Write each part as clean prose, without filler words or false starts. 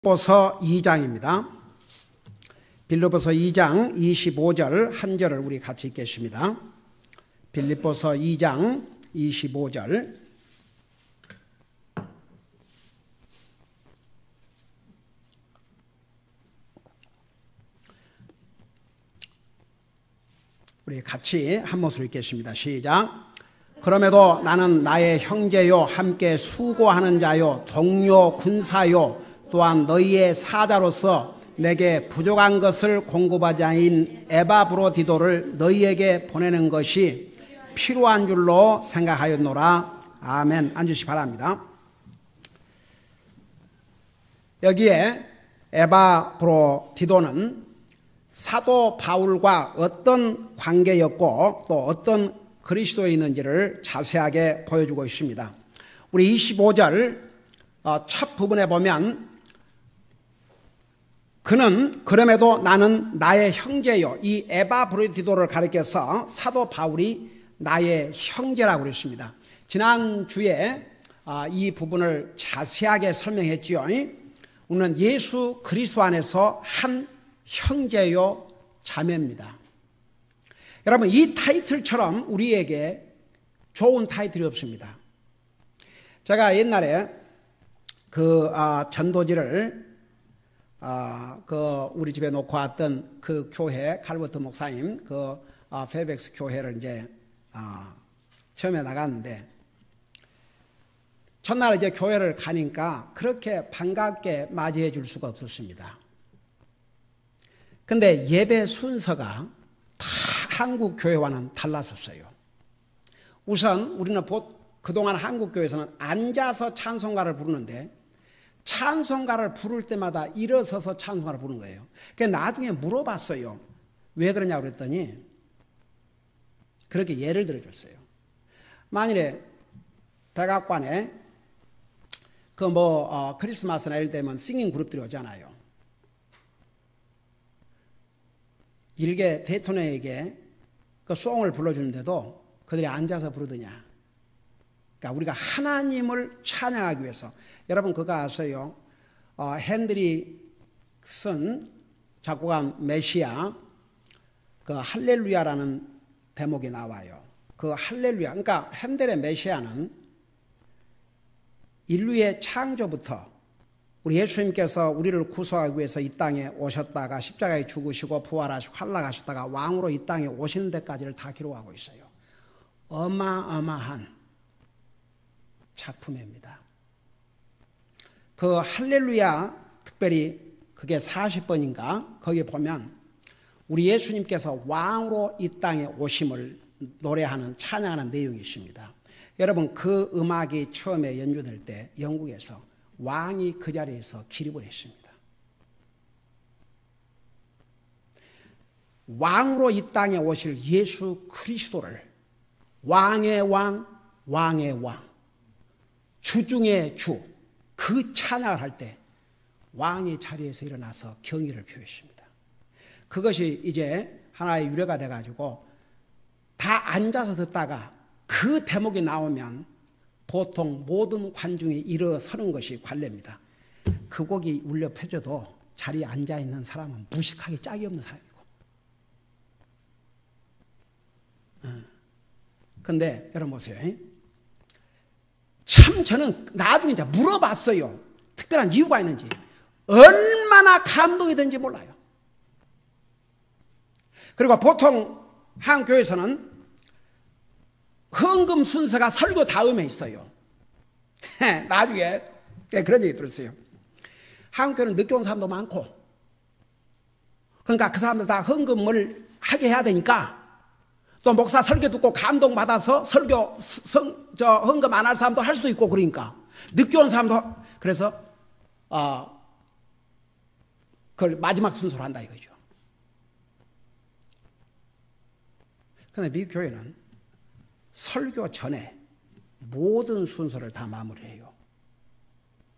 빌립보서 2장입니다. 빌립보서 2장 25절 한 절을 우리 같이 읽겠습니다. 빌립보서 2장 25절. 우리 같이 한 목소리 읽겠습니다. 시작. 그럼에도 나는 나의 형제요 함께 수고하는 자요 동료 군사요 또한 너희의 사자로서 내게 부족한 것을 공급하지 않은 에바브로디도를 너희에게 보내는 것이 필요한 줄로 생각하였노라. 아멘. 앉으시기 바랍니다. 여기에 에바브로디도는 사도 바울과 어떤 관계였고 또 어떤 그리스도인인지를 자세하게 보여주고 있습니다. 우리 25절 첫 부분에 보면 그는 그럼에도 나는 나의 형제요, 이 에바브로디도를 가리켜서 사도 바울이 나의 형제라고 그랬습니다. 지난주에 이 부분을 자세하게 설명했지요. 우리는 예수 그리스도 안에서 한 형제요 자매입니다. 여러분, 이 타이틀처럼 우리에게 좋은 타이틀이 없습니다. 제가 옛날에 전도지를 우리 집에 놓고 왔던 그 교회 칼버트 목사님 페이백스 교회를 이제 처음에 나갔는데 첫날 이제 교회를 가니까 그렇게 반갑게 맞이해 줄 수가 없었습니다. 근데 예배 순서가 다 한국 교회와는 달랐었어요. 우선 우리는 그동안 한국 교회에서는 앉아서 찬송가를 부르는데 찬송가를 부를 때마다 일어서서 찬송가를 부르는 거예요. 그래서 나중에 물어봤어요. 왜 그러냐고 그랬더니 그렇게 예를 들어줬어요. 만일에 백악관에 크리스마스나 이럴 때면 싱잉 그룹들이 오잖아요. 일개 대통령에게 그 송을 불러주는데도 그들이 앉아서 부르더냐. 그러니까 우리가 하나님을 찬양하기 위해서, 여러분 그거 아세요? 핸드릭슨 작곡한 메시아 그 할렐루야라는 대목이 나와요. 그 할렐루야, 그러니까 핸델의 메시아는 인류의 창조부터 우리 예수님께서 우리를 구속하기 위해서 이 땅에 오셨다가 십자가에 죽으시고 부활하시고 환락하셨다가 왕으로 이 땅에 오시는 데까지를 다 기록하고 있어요. 어마어마한 작품입니다. 그 할렐루야, 특별히 그게 40번인가 거기 보면 우리 예수님께서 왕으로 이 땅에 오심을 노래하는 찬양하는 내용이 있습니다. 여러분, 그 음악이 처음에 연주될 때 영국에서 왕이 그 자리에서 기립을 했습니다. 왕으로 이 땅에 오실 예수 그리스도를 왕의 왕, 왕의 왕, 주 중의 주, 그 찬양을 할 때 왕이 자리에서 일어나서 경의를 표했습니다. 그것이 이제 하나의 유래가 돼가지고 다 앉아서 듣다가 그 대목이 나오면 보통 모든 관중이 일어서는 것이 관례입니다. 그 곡이 울려 펴져도 자리에 앉아있는 사람은 무식하게 짝이 없는 사람이고. 근데 여러분 보세요. 참 저는 나중에 이제 물어봤어요. 특별한 이유가 있는지. 얼마나 감동이 되는지 몰라요. 그리고 보통 한국 교회에서는 헌금 순서가 설교 다음에 있어요. 나중에 그런 얘기 들었어요. 한국 교회는 늦게 온 사람도 많고, 그러니까 그 사람들 다 헌금을 하게 해야 되니까 또 목사 설교 듣고 감동받아서 헌금 안 할 사람도 할 수도 있고, 그러니까 늦게 온 사람도, 그래서 그걸 마지막 순서로 한다 이거죠. 그런데 미국 교회는 설교 전에 모든 순서를 다 마무리해요.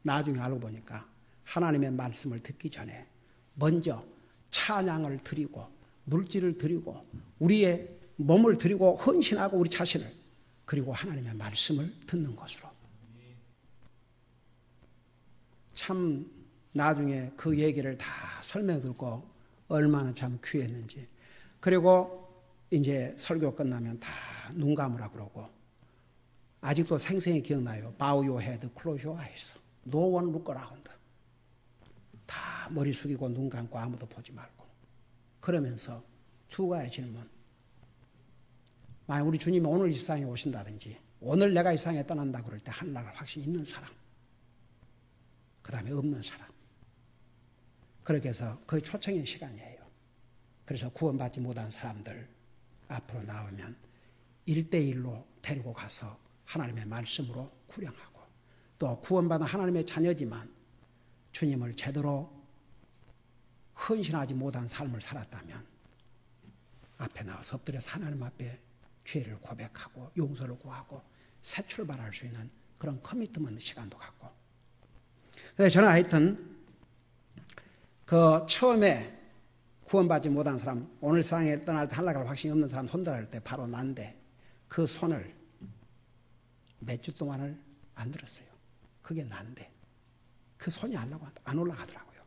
나중에 알고 보니까 하나님의 말씀을 듣기 전에 먼저 찬양을 드리고 물질을 드리고 우리의 몸을 드리고 헌신하고 우리 자신을, 그리고 하나님의 말씀을 듣는 것으로. 참 나중에 그 얘기를 다 설명 듣고 얼마나 참 귀했는지. 그리고 이제 설교 끝나면 다 눈 감으라 그러고, 아직도 생생히 기억나요. Bow your head, close your eyes. No one look around. 다 머리 숙이고 눈 감고 아무도 보지 말고. 그러면서 두 가지 질문. 만약 우리 주님이 오늘 이 세상에 오신다든지, 오늘 내가 이 세상에 떠난다 그럴 때 하늘나라 확신이 있는 사람, 그 다음에 없는 사람. 그렇게 해서 거의 초청의 시간이에요. 그래서 구원받지 못한 사람들 앞으로 나오면 1대1로 데리고 가서 하나님의 말씀으로 구령하고, 또 구원받은 하나님의 자녀지만 주님을 제대로 헌신하지 못한 삶을 살았다면 앞에 나와서 엎드려서 하나님 앞에 죄를 고백하고 용서를 구하고 새 출발할 수 있는 그런 커미트먼트 시간도 갖고. 그래서 저는 하여튼 그 처음에 구원받지 못한 사람, 오늘 세상에 떠날 때 하늘나라를 확신이 없는 사람 손들할 때 바로 난데, 그 손을 몇 주 동안을 안 들었어요. 그게 난데 그 손이 안 올라가더라고요.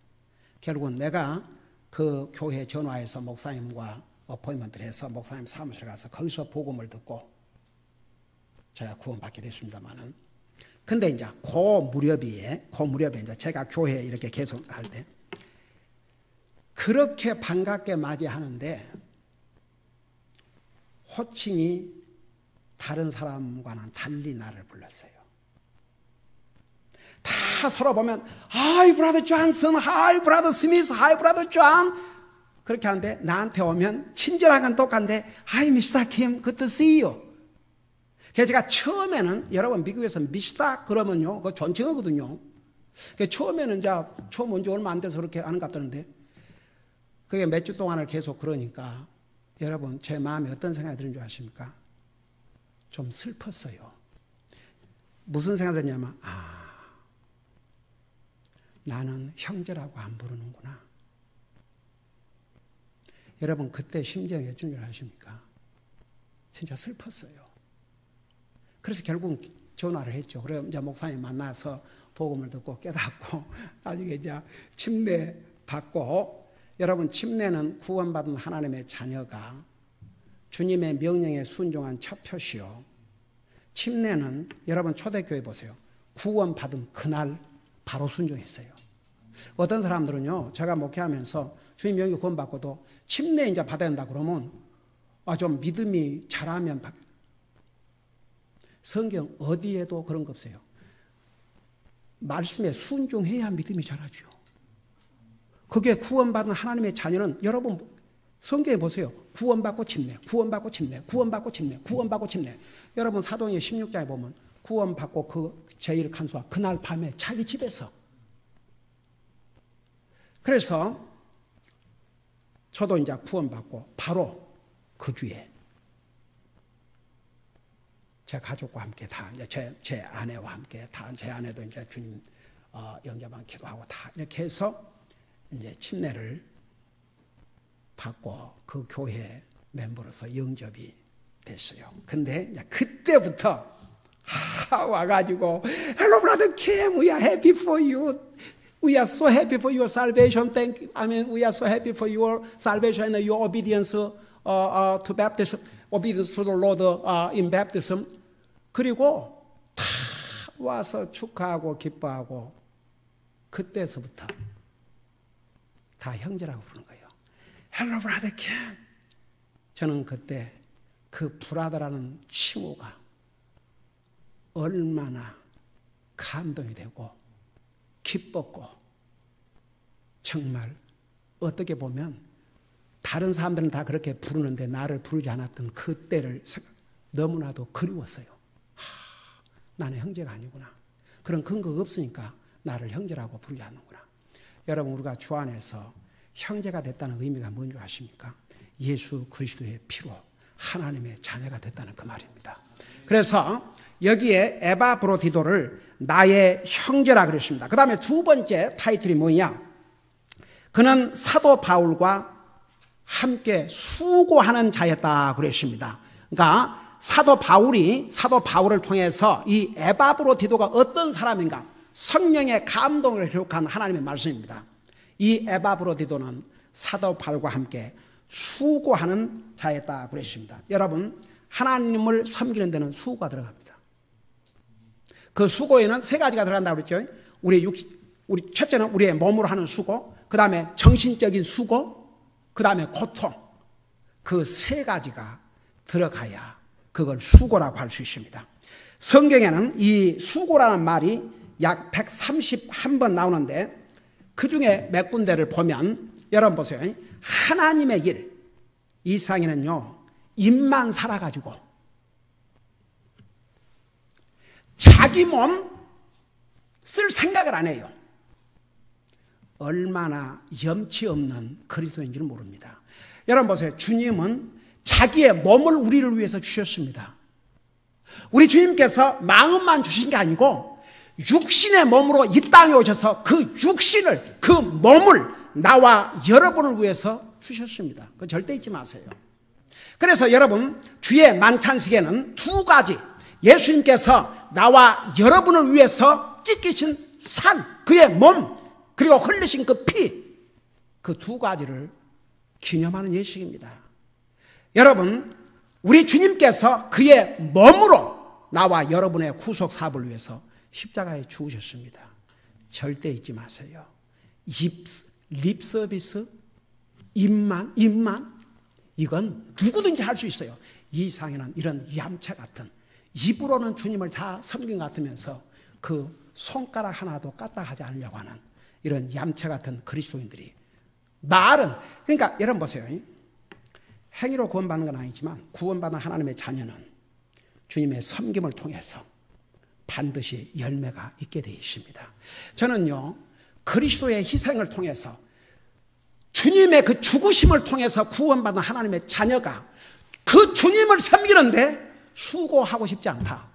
결국은 내가 그 교회 전화해서 목사님과 어포인먼트를 해서 목사님 사무실에 가서 거기서 복음을 듣고 제가 구원받게 됐습니다만은, 근데 이제 그 무렵에 이제 제가 교회에 이렇게 계속 할 때 그렇게 반갑게 맞이하는데 호칭이 다른 사람과는 달리 나를 불렀어요. 다 서로 보면 Hi brother Johnson, Hi brother Smith, Hi brother John 그렇게 하는데, 나한테 오면 친절한 건 똑같은데 Hi Mr. Kim, good to see you. 그래서 제가 처음에는, 여러분 미국에서 미스터 그러면요 그거 존칭어거든요. 처음에는 처음 온 지 얼마 안 돼서 그렇게 하는 것 같던데, 그게 몇 주 동안을 계속 그러니까 여러분 제 마음에 어떤 생각이 드는 줄 아십니까? 좀 슬펐어요. 무슨 생각이 들었냐면, 나는 형제라고 안 부르는구나. 여러분 그때 심정이 어쩐 줄 아십니까? 진짜 슬펐어요. 그래서 결국 전화를 했죠. 그래 이제 목사님 만나서 복음을 듣고 깨닫고 나중에 이제 침례 받고, 여러분 침례는 구원받은 하나님의 자녀가 주님의 명령에 순종한 첫 표시요. 침례는 여러분 초대교회 보세요. 구원받은 그날 바로 순종했어요. 어떤 사람들은요, 제가 목회하면서 주님 명령 구원받고도 침례 이제 받아야 된다 그러면 좀 믿음이 잘하면 성경 어디에도 그런 거 없어요. 말씀에 순종해야 믿음이 자라죠. 그게 구원받은 하나님의 자녀는, 여러분 성경에 보세요. 구원받고 침례, 구원받고 침례, 구원받고 침례, 구원받고 침례. 여러분 사도행전 16장에 보면 구원받고 그 제1 간수와 그날 밤에 자기 집에서. 그래서 저도 이제 구원받고 바로 그 주에 제 가족과 함께 다 이제 제 아내와 함께 다, 제 아내도 이제 주님 영접한 기도하고 다 이렇게 해서 이제 침례를 받고 그 교회 멤버로서 영접이 됐어요. 근데 이제 그때부터 와가지고 Hello brother Kim, we are happy for you. We are so happy for your salvation. We are so happy for your salvation and your obedience to baptism, obedience to the Lord in baptism. 그리고 다 와서 축하하고 기뻐하고, 그때서부터 다 형제라고 부르는 거예요. Hello, brother Kim. 저는 그때 그 브라더라는 칭호가 얼마나 감동이 되고 기뻤고, 정말 어떻게 보면 다른 사람들은 다 그렇게 부르는데 나를 부르지 않았던 그때를 너무나도 그리웠어요. 나는 형제가 아니구나. 그런 근거가 없으니까 나를 형제라고 부르지 않는구나. 여러분 우리가 주 안에서 형제가 됐다는 의미가 뭔지 아십니까? 예수 그리스도의 피로 하나님의 자녀가 됐다는 그 말입니다. 그래서 여기에 에바브로디도를 나의 형제라 그랬습니다. 그 다음에 두 번째 타이틀이 뭐냐? 그는 사도 바울과 함께 수고하는 자였다 그랬습니다. 그러니까 사도 바울을 통해서 이 에바브로디도가 어떤 사람인가? 성령의 감동을 기록한 하나님의 말씀입니다. 이 에바브로디도는 사도 바울과 함께 수고하는 자였다 그랬습니다. 여러분, 하나님을 섬기는 데는 수고가 들어갑니다. 그 수고에는 세 가지가 들어간다고 그랬죠. 우리 첫째는 우리의 몸으로 하는 수고, 그 다음에 정신적인 수고, 그 다음에 고통. 그 세 가지가 들어가야 그걸 수고라고 할 수 있습니다. 성경에는 이 수고라는 말이 약 131번 나오는데 그 중에 몇 군데를 보면 여러분 보세요. 하나님의 일, 이 세상에는요, 입만 살아가지고 자기 몸 쓸 생각을 안 해요. 얼마나 염치 없는 그리스도인지를 모릅니다. 여러분 보세요. 주님은 자기의 몸을 우리를 위해서 주셨습니다. 우리 주님께서 마음만 주신 게 아니고 육신의 몸으로 이 땅에 오셔서 그 육신을, 그 몸을 나와 여러분을 위해서 주셨습니다. 그거 절대 잊지 마세요. 그래서 여러분, 주의 만찬식에는 두 가지, 예수님께서 나와 여러분을 위해서 찢기신 산, 그의 몸, 그리고 흘리신 그 피, 그 두 가지를 기념하는 예식입니다. 여러분, 우리 주님께서 그의 몸으로 나와 여러분의 구속 사업을 위해서 십자가에 죽으셨습니다. 절대 잊지 마세요. 립 서비스, 입만, 이건 누구든지 할 수 있어요. 이 세상에는 이런 얌체 같은, 입으로는 주님을 다 섬긴 것 같으면서 그 손가락 하나도 까딱하지 않으려고 하는 이런 얌체 같은 그리스도인들이, 말은, 그러니까 여러분 보세요. 행위로 구원받는 건 아니지만 구원받은 하나님의 자녀는 주님의 섬김을 통해서 반드시 열매가 있게 되어 있습니다. 저는요, 그리스도의 희생을 통해서, 주님의 그 죽으심을 통해서 구원받은 하나님의 자녀가 그 주님을 섬기는데 수고하고 싶지 않다.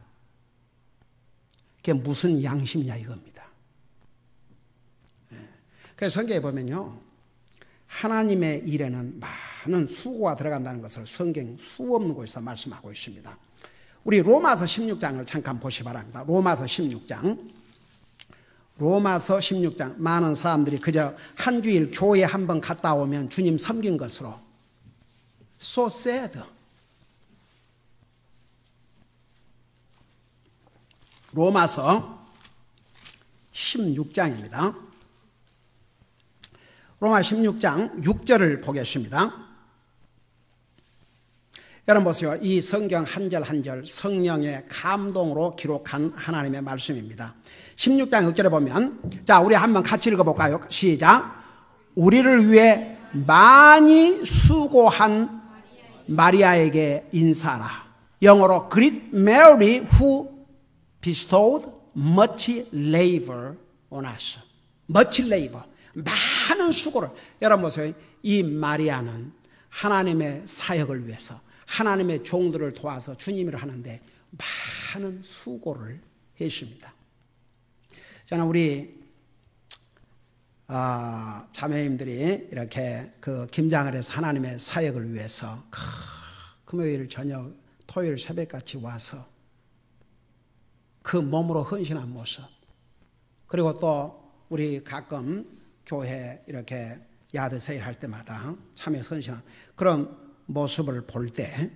그게 무슨 양심이냐 이겁니다. 그래서 성경에 보면요, 하나님의 일에는 많은 수고가 들어간다는 것을 성경 수없는 곳에서 말씀하고 있습니다. 우리 로마서 16장을 잠깐 보시기 바랍니다. 로마서 16장. 많은 사람들이 그저 한 주일 교회 한번 갔다 오면 주님 섬긴 것으로 so sad. 로마서 16장입니다. 로마 16장 6절을 보겠습니다. 여러분 보세요. 이 성경 한 절 한 절 성령의 감동으로 기록한 하나님의 말씀입니다. 16장 6절에 보면, 자, 우리 한번 같이 읽어볼까요? 시작. 우리를 위해 많이 수고한 마리아에게 인사하라. 영어로 Greet Mary who bestowed much labor on us. much labor. 많은 수고를. 여러분 보세요. 이 마리아는 하나님의 사역을 위해서 하나님의 종들을 도와서 주님을 하는데 많은 수고를 했습니다. 저는 우리 자매님들이 이렇게 그 김장을 해서 하나님의 사역을 위해서 금요일 저녁, 토요일 새벽같이 와서 그 몸으로 헌신한 모습, 그리고 또 우리 가끔 교회 이렇게 야드 세일 할 때마다 참여 헌신한 그런 모습을 볼 때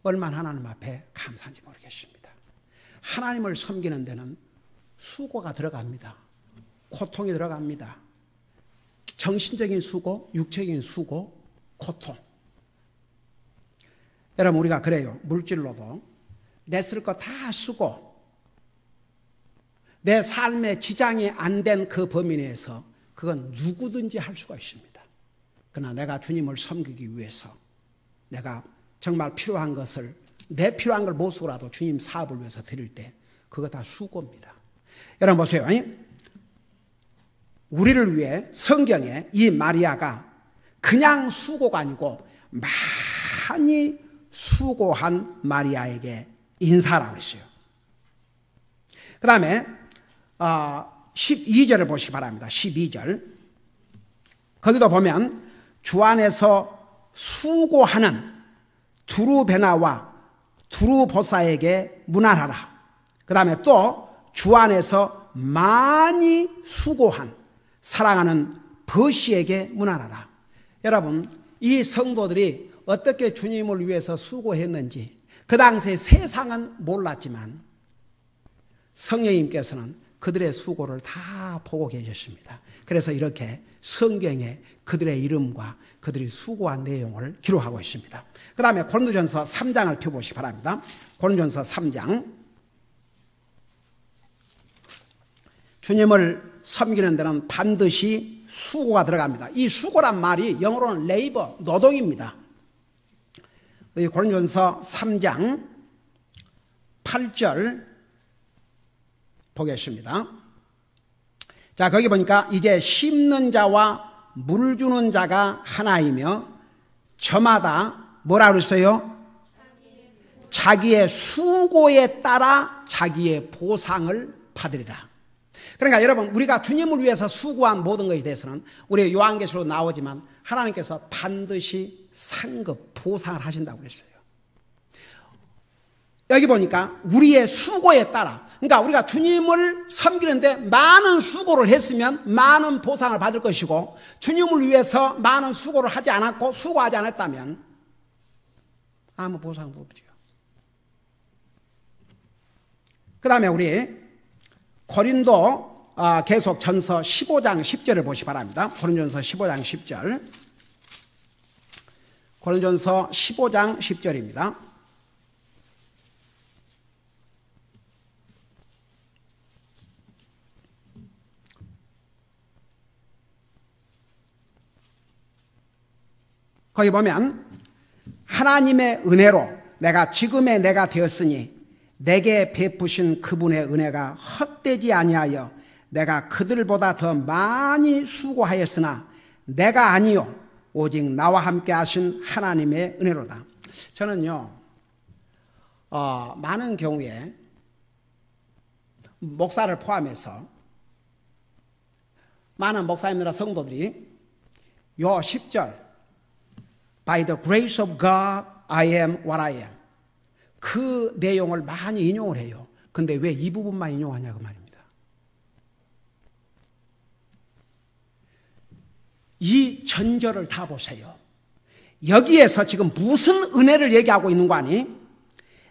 얼마나 하나님 앞에 감사한지 모르겠습니다. 하나님을 섬기는 데는 수고가 들어갑니다. 고통이 들어갑니다. 정신적인 수고, 육체적인 수고, 고통. 여러분, 우리가 그래요. 물질로도 내 쓸 거 다 쓰고 내 삶에 지장이 안 된 그 범위 내에서 그건 누구든지 할 수가 있습니다. 그러나 내가 주님을 섬기기 위해서 내가 정말 필요한 것을, 내 필요한 걸 못 쓰고라도 주님 사업을 위해서 드릴 때 그거 다 수고입니다. 여러분 보세요. 우리를 위해 성경에 이 마리아가 그냥 수고가 아니고 많이 수고한 마리아에게 인사라고 그랬어요. 그 다음에 12절을 보시기 바랍니다. 12절. 거기도 보면 주 안에서 수고하는 두루베나와 두루보사에게 문안하라. 그 다음에 또 주 안에서 많이 수고한 사랑하는 버시에게 문안하라. 여러분, 이 성도들이 어떻게 주님을 위해서 수고했는지 그 당시에 세상은 몰랐지만 성령님께서는 그들의 수고를 다 보고 계셨습니다. 그래서 이렇게 성경에 그들의 이름과 그들이 수고한 내용을 기록하고 있습니다. 그 다음에 고린도전서 3장을 펴보시기 바랍니다. 고린도전서 3장. 주님을 섬기는 데는 반드시 수고가 들어갑니다. 이 수고란 말이 영어로는 레이버, 노동입니다. 고린도전서 3장 8절 보겠습니다. 자, 거기 보니까 이제 심는 자와 물 주는 자가 하나이며 저마다 뭐라 그랬어요? 자기의 수고에 따라 자기의 보상을 받으리라. 그러니까 여러분, 우리가 주님을 위해서 수고한 모든 것에 대해서는 우리 요한계시록으로 나오지만 하나님께서 반드시 상급 보상을 하신다고 그랬어요. 여기 보니까 우리의 수고에 따라, 그러니까 우리가 주님을 섬기는데 많은 수고를 했으면 많은 보상을 받을 것이고, 주님을 위해서 많은 수고를 하지 않았고 수고하지 않았다면 아무 보상도 없죠. 그 다음에 우리 고린도 계속 전서 15장 10절을 보시기 바랍니다. 고린도전서 15장 10절. 고린도전서 15장 10절입니다. 거기 보면 하나님의 은혜로 내가 지금의 내가 되었으니 내게 베푸신 그분의 은혜가 헛되지 아니하여 내가 그들보다 더 많이 수고하였으나 내가 아니요 오직 나와 함께 하신 하나님의 은혜로다. 저는요 많은 경우에 목사를 포함해서 많은 목사님들과 성도들이 요 10절 By the grace of God I am what I am, 그 내용을 많이 인용을 해요. 근데 왜 이 부분만 인용하냐 그 말입니다. 이 전절을 다 보세요. 여기에서 지금 무슨 은혜를 얘기하고 있는 거 아니?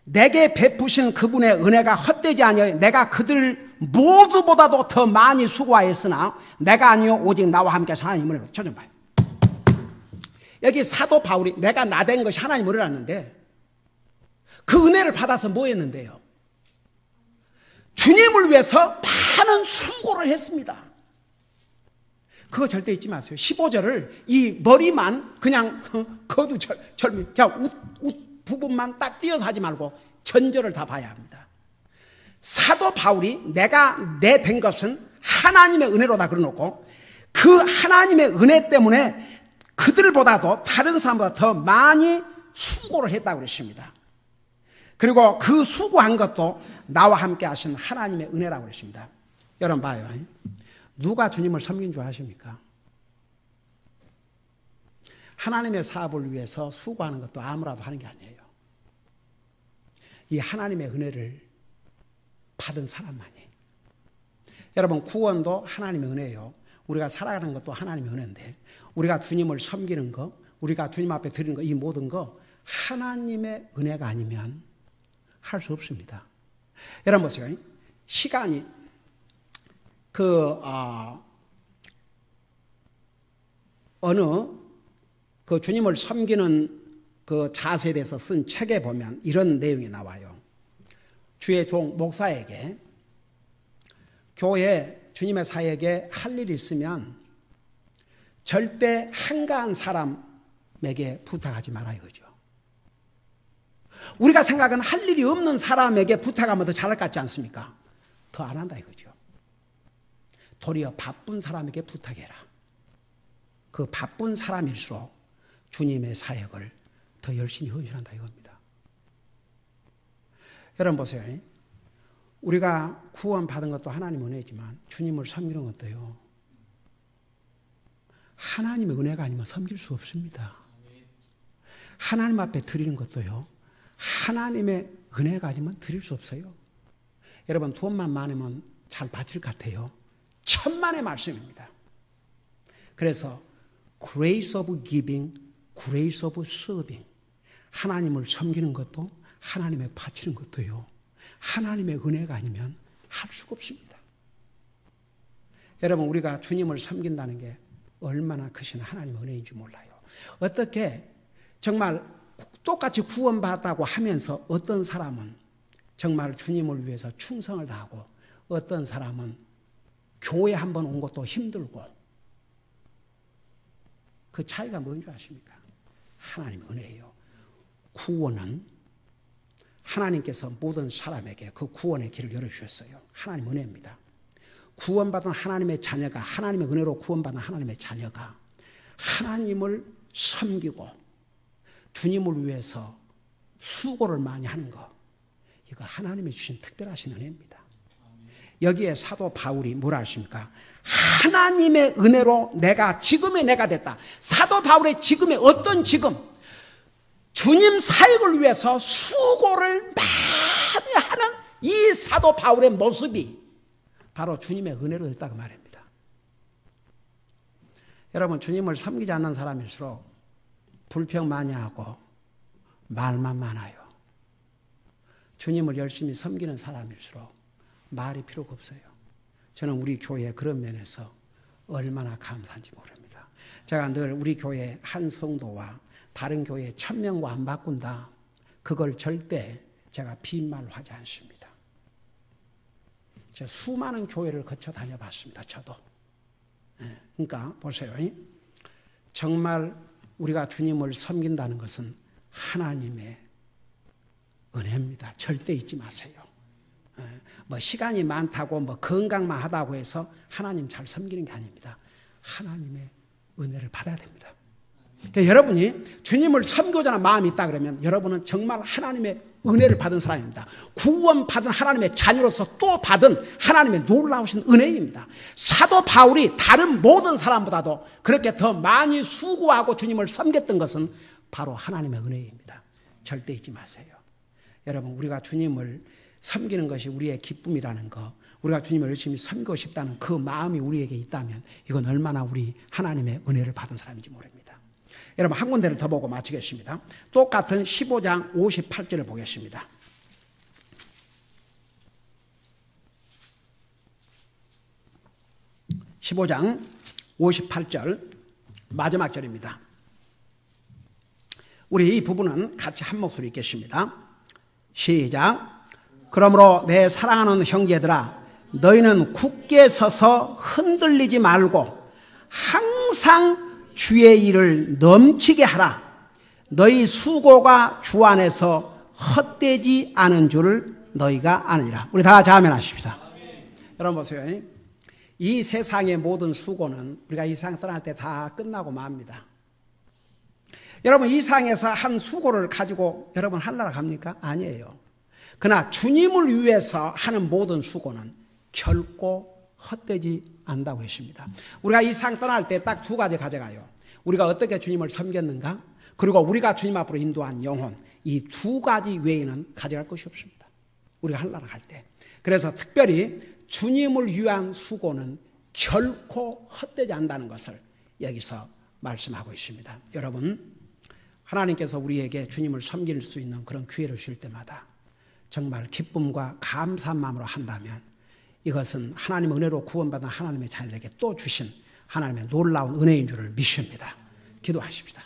내게 베푸신 그분의 은혜가 헛되지 아니하여 내가 그들 모두보다도 더 많이 수고하였으나 내가 아니요 오직 나와 함께 하나님 은혜로. 저 좀 봐요. 여기 사도 바울이 내가 나된 것이 하나님 은혜라는데 그 은혜를 받아서 뭐 했는데요? 주님을 위해서 많은 수고를 했습니다. 그거 절대 잊지 마세요. 15절을 이 머리만 그냥 거두절미 그냥 웃 부분만 딱 띄어서 하지 말고 전절을 다 봐야 합니다. 사도 바울이 내가 내 된 것은 하나님의 은혜로다 그러놓고 그 하나님의 은혜 때문에 그들보다도 다른 사람보다 더 많이 수고를 했다고 그랬습니다. 그리고 그 수고한 것도 나와 함께 하신 하나님의 은혜라고 그랬습니다. 여러분 봐요. 누가 주님을 섬긴 줄 아십니까? 하나님의 사업을 위해서 수고하는 것도 아무라도 하는 게 아니에요. 이 하나님의 은혜를 받은 사람만이. 여러분 구원도 하나님의 은혜예요. 우리가 살아가는 것도 하나님의 은혜인데 우리가 주님을 섬기는 거, 우리가 주님 앞에 드리는 거, 이 모든 거 하나님의 은혜가 아니면 할 수 없습니다. 여러분 보세요. 시간이 어느 그 주님을 섬기는 그 자세에 대해서 쓴 책에 보면 이런 내용이 나와요. 주의 종 목사에게 교회 주님의 사역에 할 일이 있으면 절대 한가한 사람에게 부탁하지 마라 이거죠. 우리가 생각은 할 일이 없는 사람에게 부탁하면 더 잘할 것 같지 않습니까? 더 안 한다 이거죠. 도리어 바쁜 사람에게 부탁해라. 그 바쁜 사람일수록 주님의 사역을 더 열심히 헌신한다 이겁니다. 여러분 보세요. 우리가 구원받은 것도 하나님 은혜지만 주님을 섬기는 것도요. 하나님의 은혜가 아니면 섬길 수 없습니다. 하나님 앞에 드리는 것도요. 하나님의 은혜가 아니면 드릴 수 없어요. 여러분 돈만 많으면 잘 받을 것 같아요. 천만의 말씀입니다. 그래서 grace of giving, grace of serving. 하나님을 섬기는 것도 하나님의 바치는 것도요. 하나님의 은혜가 아니면 할 수가 없습니다. 여러분, 우리가 주님을 섬긴다는 게 얼마나 크신 하나님의 은혜인지 몰라요. 어떻게 정말 똑같이 구원받았다고 하면서 어떤 사람은 정말 주님을 위해서 충성을 다하고 어떤 사람은 교회 한번 온 것도 힘들고, 그 차이가 뭔지 아십니까? 하나님의 은혜예요. 구원은 하나님께서 모든 사람에게 그 구원의 길을 열어주셨어요. 하나님의 은혜입니다. 구원받은 하나님의 자녀가, 하나님의 은혜로 구원받은 하나님의 자녀가 하나님을 섬기고 주님을 위해서 수고를 많이 하는 거, 이거 하나님이 주신 특별하신 은혜입니다. 여기에 사도 바울이 뭐라 하십니까? 하나님의 은혜로 지금의 내가 됐다. 사도 바울의 지금의 어떤 지금? 주님 사역을 위해서 수고를 많이 하는 이 사도 바울의 모습이 바로 주님의 은혜로 됐다고 말합니다. 여러분, 주님을 섬기지 않는 사람일수록 불평 많이 하고 말만 많아요. 주님을 열심히 섬기는 사람일수록 말이 필요가 없어요. 저는 우리 교회에 그런 면에서 얼마나 감사한지 모릅니다. 제가 늘 우리 교회 한 성도와 다른 교회 1000명과 안 바꾼다, 그걸 절대 제가 빈말로 하지 않습니다. 제가 수많은 교회를 거쳐 다녀봤습니다. 저도. 그러니까 보세요. 정말 우리가 주님을 섬긴다는 것은 하나님의 은혜입니다. 절대 잊지 마세요. 뭐 시간이 많다고 뭐 건강만 하다고 해서 하나님 잘 섬기는 게 아닙니다. 하나님의 은혜를 받아야 됩니다. 그러니까 여러분이 주님을 섬기고자 하는 마음이 있다 그러면 여러분은 정말 하나님의 은혜를 받은 사람입니다. 구원받은 하나님의 자녀로서 또 받은 하나님의 놀라우신 은혜입니다. 사도 바울이 다른 모든 사람보다도 그렇게 더 많이 수고하고 주님을 섬겼던 것은 바로 하나님의 은혜입니다. 절대 잊지 마세요. 여러분, 우리가 주님을 섬기는 것이 우리의 기쁨이라는 거, 우리가 주님을 열심히 섬기고 싶다는 그 마음이 우리에게 있다면 이건 얼마나 우리 하나님의 은혜를 받은 사람인지 모릅니다. 여러분, 한 군데를 더 보고 마치겠습니다. 똑같은 15장 58절을 보겠습니다. 15장 58절 마지막 절입니다. 우리 이 부분은 같이 한 목소리 읽겠습니다. 시작. 그러므로 내 사랑하는 형제들아, 너희는 굳게 서서 흔들리지 말고 항상 주의 일을 넘치게 하라. 너희 수고가 주 안에서 헛되지 않은 줄을 너희가 아느니라. 우리 다 같이 아멘 하십시다. 여러분 보세요. 이 세상의 모든 수고는 우리가 이 세상 떠날 때 다 끝나고 맙니다. 여러분, 이 세상에서 한 수고를 가지고 여러분 하늘나라 갑니까? 아니에요. 그러나 주님을 위해서 하는 모든 수고는 결코 헛되지 않다고 했습니다. 우리가 이 세상 떠날 때 딱 두 가지 가져가요. 우리가 어떻게 주님을 섬겼는가, 그리고 우리가 주님 앞으로 인도한 영혼, 이 두 가지 외에는 가져갈 것이 없습니다. 우리가 하늘나라 갈 때. 그래서 특별히 주님을 위한 수고는 결코 헛되지 않는다는 것을 여기서 말씀하고 있습니다. 여러분, 하나님께서 우리에게 주님을 섬길 수 있는 그런 기회를 주실 때마다 정말 기쁨과 감사한 마음으로 한다면 이것은 하나님의 은혜로 구원받은 하나님의 자녀에게 또 주신 하나님의 놀라운 은혜인 줄을 믿습니다. 기도하십시다.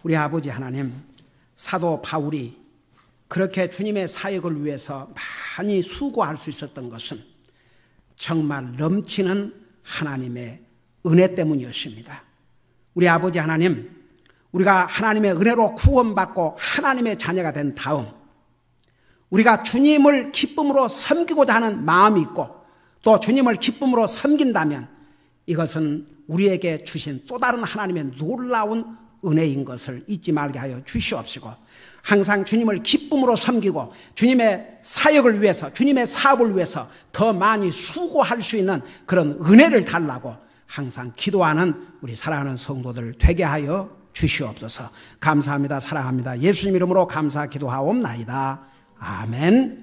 우리 아버지 하나님, 사도 바울이 그렇게 주님의 사역을 위해서 많이 수고할 수 있었던 것은 정말 넘치는 하나님의 은혜 때문이었습니다. 우리 아버지 하나님, 우리가 하나님의 은혜로 구원받고 하나님의 자녀가 된 다음 우리가 주님을 기쁨으로 섬기고자 하는 마음이 있고 또 주님을 기쁨으로 섬긴다면 이것은 우리에게 주신 또 다른 하나님의 놀라운 은혜인 것을 잊지 말게 하여 주시옵시고, 항상 주님을 기쁨으로 섬기고 주님의 사역을 위해서, 주님의 사업을 위해서 더 많이 수고할 수 있는 그런 은혜를 달라고 항상 기도하는 우리 사랑하는 성도들 되게 하여 주시옵소서. 감사합니다. 사랑합니다. 예수님 이름으로 감사 기도하옵나이다. 아멘.